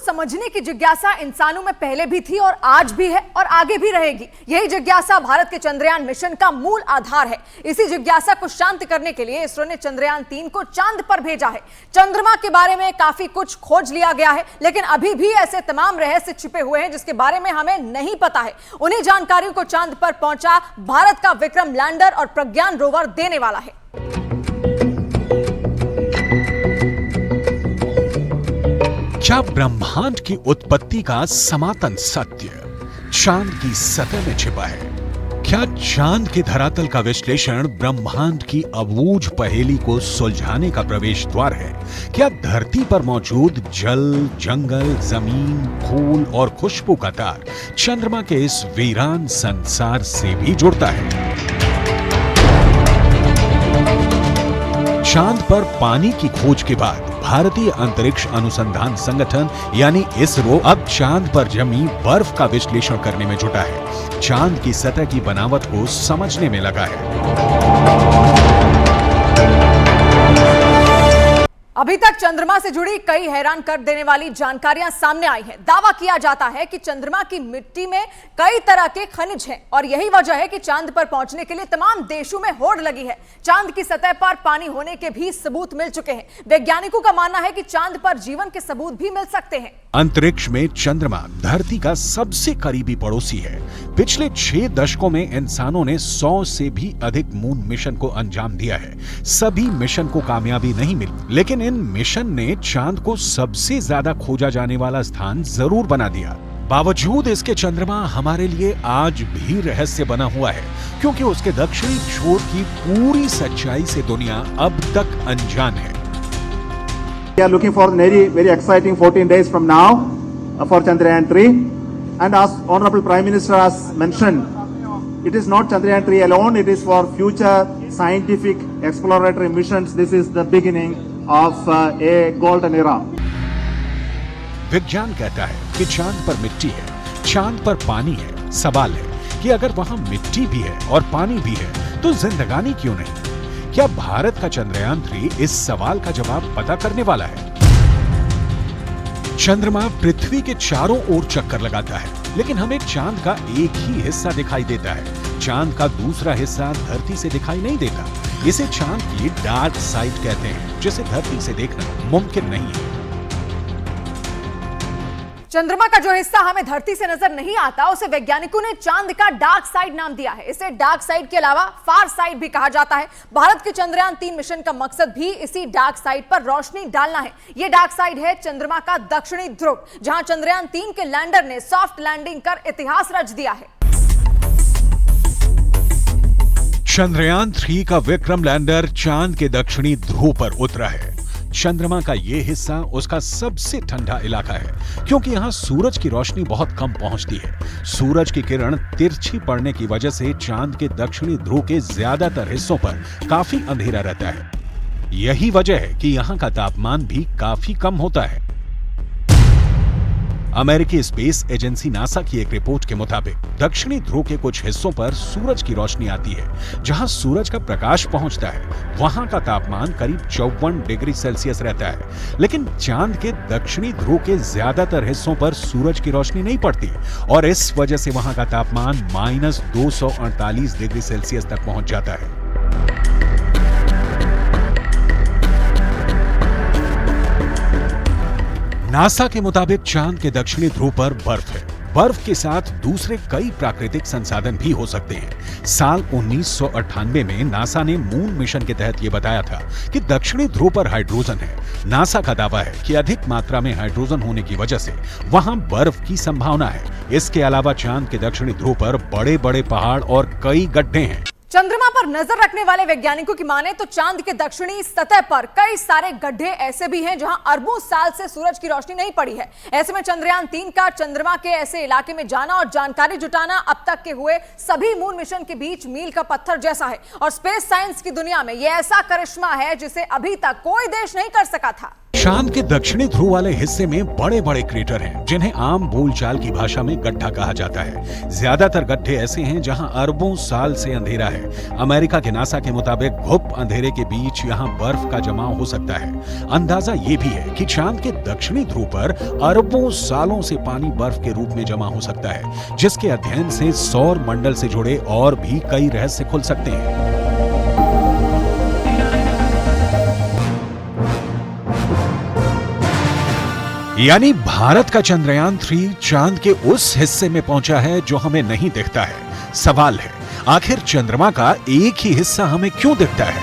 समझने की जिज्ञासा इंसानों में पहले भी थी और आज भी है और आगे भी रहेगी। यही जिज्ञासा भारत के चंद्रयान मिशन का मूल आधार है। इसी जिज्ञासा को शांत करने के लिए इसरो ने चंद्रयान 3 को चांद पर भेजा है। चंद्रमा के बारे में काफी कुछ खोज लिया गया है, लेकिन अभी भी ऐसे तमाम रहस्य छिपे हुए हैं जिसके बारे में हमें नहीं पता है। उन्हीं जानकारियों को चांद पर पहुंचा भारत का विक्रम लैंडर और प्रज्ञान रोवर देने वाला है। क्या ब्रह्मांड की उत्पत्ति का सनातन सत्य चांद की सतह में छिपा है? क्या चांद के धरातल का विश्लेषण ब्रह्मांड की अबूझ पहेली को सुलझाने का प्रवेश द्वार है? क्या धरती पर मौजूद जल, जंगल, जमीन, फूल और खुशबू का तार चंद्रमा के इस वीरान संसार से भी जुड़ता है? चांद पर पानी की खोज के बाद भारतीय अंतरिक्ष अनुसंधान संगठन यानी इसरो अब चांद पर जमी बर्फ का विश्लेषण करने में जुटा है। चांद की सतह की बनावट को समझने में लगा है। अभी तक चंद्रमा से जुड़ी कई हैरान कर देने वाली जानकारियां सामने आई हैं। दावा किया जाता है कि चंद्रमा की मिट्टी में कई तरह के खनिज हैं और यही वजह है कि चांद पर पहुंचने के लिए तमाम देशों में होड़ लगी है। चांद की सतह पर पानी होने के भी सबूत मिल चुके हैं। वैज्ञानिकों का मानना है कि चांद पर जीवन के सबूत भी मिल सकते हैं। अंतरिक्ष में चंद्रमा धरती का सबसे करीबी पड़ोसी है। पिछले 6 दशकों में इंसानों ने 100 से भी अधिक मून मिशन को अंजाम दिया है। सभी मिशन को कामयाबी नहीं मिली, लेकिन इन मिशन ने चांद को सबसे ज्यादा खोजा जाने वाला स्थान जरूर बना दिया। बावजूद इसके चंद्रमा हमारे लिए आज भी रहस्य बना हुआ है, क्योंकि उसके दक्षिणी छोर की पूरी सच्चाई से दुनिया अब तक अनजान है। We are looking for very exciting 14 days from now for Chandrayaan 3, and as Honorable Prime Minister has mentioned, it is not Chandrayaan 3 alone, it is for future scientific exploratory missions. This is the beginning of a golden era. विज्ञान कहता है कि चांद पर मिट्टी है, चांद पर पानी है। सवाल है कि अगर वहां मिट्टी भी है और पानी भी है तो जिंदगानी क्यों नहीं? क्या भारत का चंद्रयान 3 इस सवाल का जवाब पता करने वाला है? चंद्रमा पृथ्वी के चारों ओर चक्कर लगाता है, लेकिन हमें चांद का एक ही हिस्सा दिखाई देता है। चांद का दूसरा हिस्सा धरती से दिखाई नहीं देता। इसे चांद की डार्क साइड कहते हैं, जिसे धरती से देखना मुमकिन नहीं है। चंद्रमा का जो हिस्सा हमें धरती से नजर नहीं आता उसे वैज्ञानिकों ने चांद का डार्क साइड नाम दिया है। इसे डार्क साइड के अलावा फार साइड भी कहा जाता है। भारत के चंद्रयान 3 मिशन का मकसद भी इसी डार्क साइड पर रोशनी डालना है। यह डार्क साइड है चंद्रमा का दक्षिणी ध्रुव, जहां चंद्रयान 3 के लैंडर ने सॉफ्ट लैंडिंग कर इतिहास रच दिया है। चंद्रयान 3 का विक्रम लैंडर चांद के दक्षिणी ध्रुव पर उतरा है। चंद्रमा का यह हिस्सा उसका सबसे ठंडा इलाका है, क्योंकि यहाँ सूरज की रोशनी बहुत कम पहुंचती है। सूरज की किरण तिरछी पड़ने की वजह से चांद के दक्षिणी ध्रुव के ज्यादातर हिस्सों पर काफी अंधेरा रहता है। यही वजह है कि यहाँ का तापमान भी काफी कम होता है। अमेरिकी स्पेस एजेंसी नासा की एक रिपोर्ट के मुताबिक दक्षिणी ध्रुव के कुछ हिस्सों पर सूरज की रोशनी आती है। जहां सूरज का प्रकाश पहुंचता है, वहां का तापमान करीब 54 डिग्री सेल्सियस रहता है। लेकिन चांद के दक्षिणी ध्रुव के ज्यादातर हिस्सों पर सूरज की रोशनी नहीं पड़ती और इस वजह से वहां का तापमान -248 डिग्री सेल्सियस तक पहुंच जाता है। नासा के मुताबिक चांद के दक्षिणी ध्रुव पर बर्फ है। बर्फ के साथ दूसरे कई प्राकृतिक संसाधन भी हो सकते हैं। साल 1998 में नासा ने मून मिशन के तहत यह बताया था कि दक्षिणी ध्रुव पर हाइड्रोजन है। नासा का दावा है कि अधिक मात्रा में हाइड्रोजन होने की वजह से वहां बर्फ की संभावना है। इसके अलावा चांद के दक्षिणी ध्रुव पर बड़े-बड़े पहाड़ और कई गड्ढे हैं। चंद्रमा पर नजर रखने वाले वैज्ञानिकों की माने तो चांद के दक्षिणी सतह पर कई सारे गड्ढे ऐसे भी हैं जहां अरबों साल से सूरज की रोशनी नहीं पड़ी है। ऐसे में चंद्रयान 3 का चंद्रमा के ऐसे इलाके में जाना और जानकारी जुटाना अब तक के हुए सभी मून मिशन के बीच मील का पत्थर जैसा है और स्पेस साइंस की दुनिया में यह ऐसा करिश्मा है जिसे अभी तक कोई देश नहीं कर सका था। चांद के दक्षिणी ध्रुव वाले हिस्से में बड़े बड़े क्रेटर हैं, जिन्हें आम बोलचाल की भाषा में गड्ढा कहा जाता है। ज्यादातर गड्ढे ऐसे हैं जहां अरबों साल से अंधेरा है। अमेरिका के नासा के मुताबिक घुप अंधेरे के बीच यहां बर्फ का जमाव हो सकता है। अंदाजा ये भी है कि चांद के दक्षिणी ध्रुव पर अरबों सालों से पानी बर्फ के रूप में जमा हो सकता है, जिसके अध्ययन से सौर मंडल से जुड़े और भी कई रहस्य खुल सकते हैं। यानी भारत का चंद्रयान 3 चांद के उस हिस्से में पहुंचा है जो हमें नहीं दिखता है। सवाल है, आखिर चंद्रमा का एक ही हिस्सा हमें क्यों दिखता है?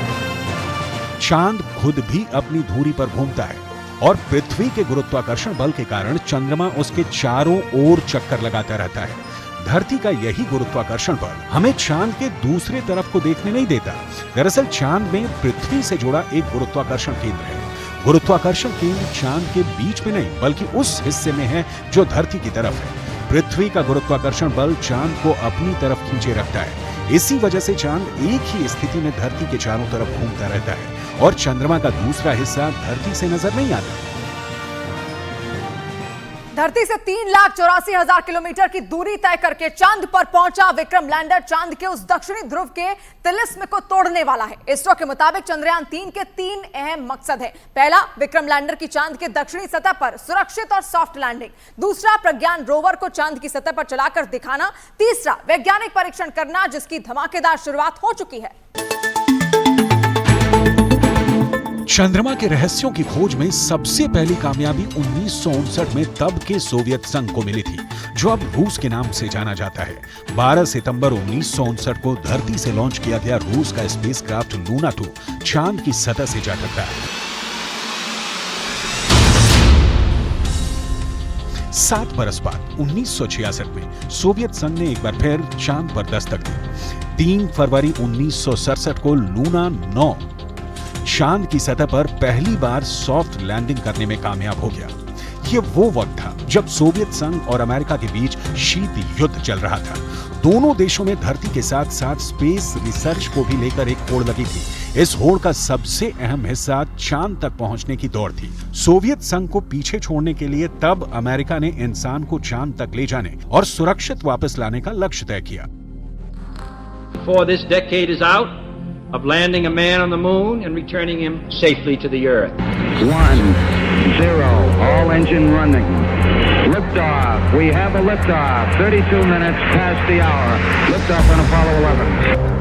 चांद खुद भी अपनी धुरी पर घूमता है और पृथ्वी के गुरुत्वाकर्षण बल के कारण चंद्रमा उसके चारों ओर चक्कर लगाता रहता है। धरती का यही गुरुत्वाकर्षण बल हमें चांद के दूसरे तरफ को देखने नहीं देता। दरअसल चांद में पृथ्वी से जुड़ा एक गुरुत्वाकर्षण केंद्र है। गुरुत्वाकर्षण केंद्र चांद के बीच में नहीं, बल्कि उस हिस्से में है जो धरती की तरफ है। पृथ्वी का गुरुत्वाकर्षण बल चांद को अपनी तरफ खींचे रखता है। इसी वजह से चांद एक ही स्थिति में धरती के चारों तरफ घूमता रहता है और चंद्रमा का दूसरा हिस्सा धरती से नजर नहीं आता। धरती से 3,84,000 किलोमीटर की दूरी तय करके चांद पर पहुंचा विक्रम लैंडर चांद के उस दक्षिणी ध्रुव के तिलिस्म को तोड़ने वाला है। इसरो के मुताबिक चंद्रयान 3 के 3 अहम मकसद है। पहला, विक्रम लैंडर की चांद के दक्षिणी सतह पर सुरक्षित और सॉफ्ट लैंडिंग। दूसरा, प्रज्ञान रोवर को चांद की सतह पर चलाकर दिखाना। तीसरा, वैज्ञानिक परीक्षण करना, जिसकी धमाकेदार शुरुआत हो चुकी है। चंद्रमा के रहस्यों की खोज में सबसे पहली कामयाबी 1959 में तब के सोवियत संघ को मिली थी, जो अब रूस के नाम से जाना जाता है। 12 सितंबर 1959 को धरती से लॉन्च किया गया रूस का स्पेसक्राफ्ट लूना 2 चांद की सतह से जा टकरा। 7 बरस बाद 1966 में सोवियत संघ ने एक बार फिर चांद पर दस्तक दी। 3 फरवरी 1967 को लूना 9 चांद की सतह पर पहली बार सॉफ्ट लैंडिंग करने में कामयाब हो गया। ये वो वक्त था जब सोवियत संघ और अमेरिका के बीच शीत युद्ध चल रहा था। दोनों देशों में धरती के साथ साथ स्पेस रिसर्च को भी लेकर एक होड़ लगी थी। इस होड़ का सबसे अहम हिस्सा चांद तक पहुंचने की दौड़ थी। सोवियत संघ को पीछे छोड़ने के लिए तब अमेरिका ने इंसान को चांद तक ले जाने और सुरक्षित वापस लाने का लक्ष्य तय किया। Before this decade is out, of landing a man on the moon and returning him safely to the Earth. 1, 0, all engine running. Liftoff. We have a liftoff. 32 minutes past the hour. Liftoff on Apollo 11.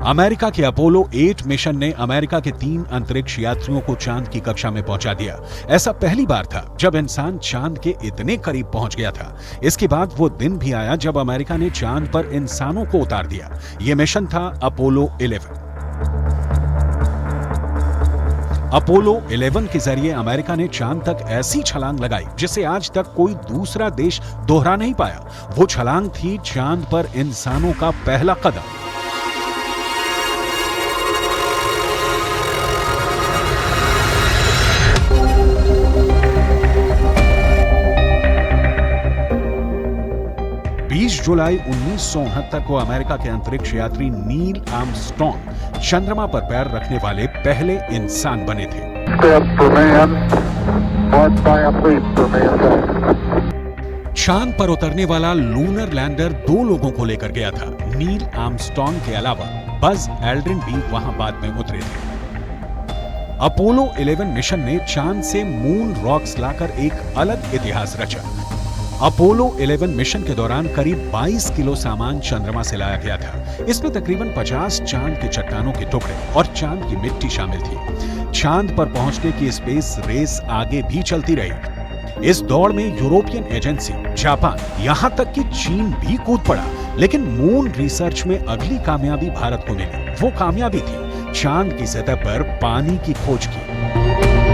America के Apollo 8 mission ने America के 3 अंतरिक्ष यात्रियों को चांद की कक्षा में पहुंचा दिया। ऐसा पहली बार था जब इंसान चांद के इतने करीब पहुंच गया था। इसके बाद वो दिन भी आया जब अमेरिका ने चांद पर इंसानों को उतार दिया। यह मिशन था अपोलो 11। अपोलो 11 के जरिए अमेरिका ने चांद तक ऐसी छलांग लगाई जिसे आज तक कोई दूसरा देश दोहरा नहीं पाया। वो छलांग थी चांद पर इंसानों का पहला कदम। जुलाई 1969 को अमेरिका के अंतरिक्ष यात्री नील आर्मस्ट्रॉन्ग चंद्रमा पर पैर रखने वाले पहले इंसान बने थे। चांद पर उतरने वाला लूनर लैंडर 2 लोगों को लेकर गया था। नील आर्मस्ट्रॉन्ग के अलावा बज एल्ड्रिन भी वहां बाद में उतरे थे। अपोलो 11 मिशन ने चांद से मून रॉक्स लाकर एक अलग इतिहास रचा। अपोलो 11 मिशन के दौरान करीब 22 किलो सामान चंद्रमा से लाया गया था। इसमें तकरीबन 50 चांद के चट्टानों के टुकड़े और चांद की मिट्टी शामिल थी। चांद पर पहुंचने की स्पेस रेस आगे भी चलती रही। इस दौड़ में यूरोपियन एजेंसी, जापान, यहां तक कि चीन भी कूद पड़ा। लेकिन मून रिसर्च में अगली कामयाबी भारत को मिली। वो कामयाबी थी चांद की सतह पर पानी की खोज की।